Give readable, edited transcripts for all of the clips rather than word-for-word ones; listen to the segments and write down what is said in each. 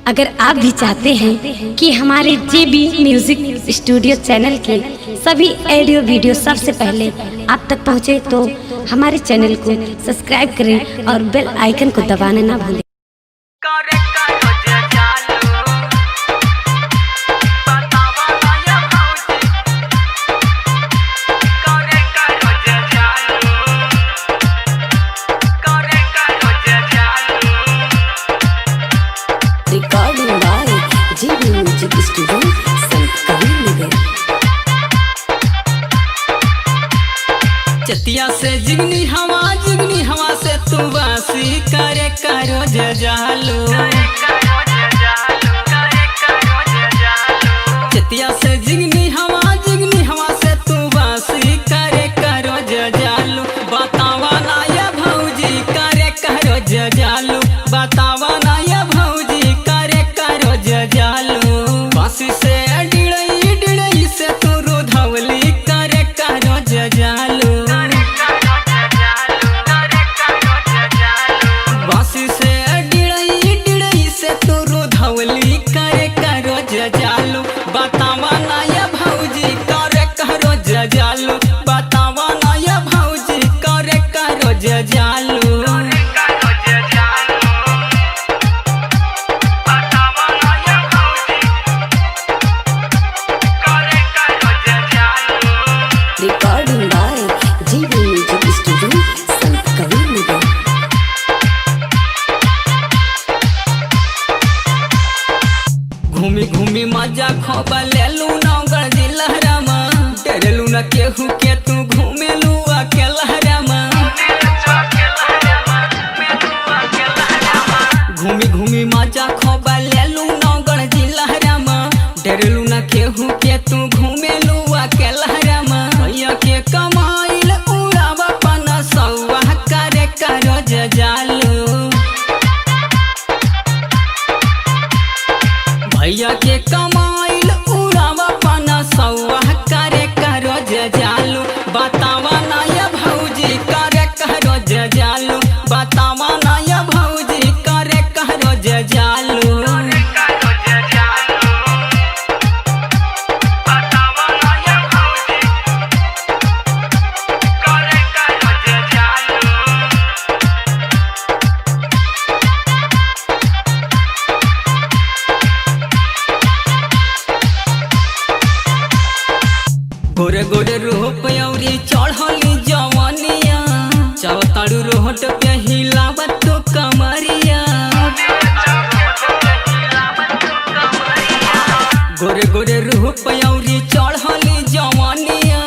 अगर आप भी चाहते हैं कि हमारे JB म्यूजिक स्टूडियो चैनल के सभी ऑडियो वीडियो सबसे पहले आप तक पहुंचे, तो हमारे चैनल को सब्सक्राइब करें और बेल आइकन को दबाना ना भूलें। Recording by JB music studio Sant Kabir Nagar. चतिया से जिगनी हवा से तू वासी करे करो जजालो। चतिया से जिगनी हवा से तू वासी करे करो जजालो। बतावा ना या भौजी करे करो जजालो। बतावा ना या भौजी करे करो जजालो। बासी से डिड़ई से तू रोधवली करे करो जजालो। बासी से डिड़ई से तू रोधवली करे करो जजालो। बतावा ना या भौजी करे करो जजालो। बतावा ना या भौजी करे करो जजालो। Recording by JB music studio Sant Kabir Nagar. घूमी घूमी मजा खोबा लेलू नौगढ़ जिलहरामा। डरेलू न केहू के तू घूमेलू अकेलहरामा। घूमी घूमी मजा खोबा लेलू नौगढ़ जिलहरामा। डरेलू न केहू के तू घूमेलू अकेलहरामा। भैया के कमाइल उड़ावा पना सौवा करे करो जजालो। भैया के कमाइल उड़ावा पना सौवा करे करो जजालो। बतावा ना या भौजी करे करो जजालो। बतावा ना या भौजी करे करो जजालो। गोरे गोरे रूप औरी चढ़ली जवनिया। चौताड़ू रोहट पे हिलावत तो कमरिया। गोरे गोरे रूप औरी चढ़ली जवनिया।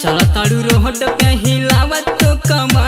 चौताड़ू रोहट पे हिलावत तो कमरिया।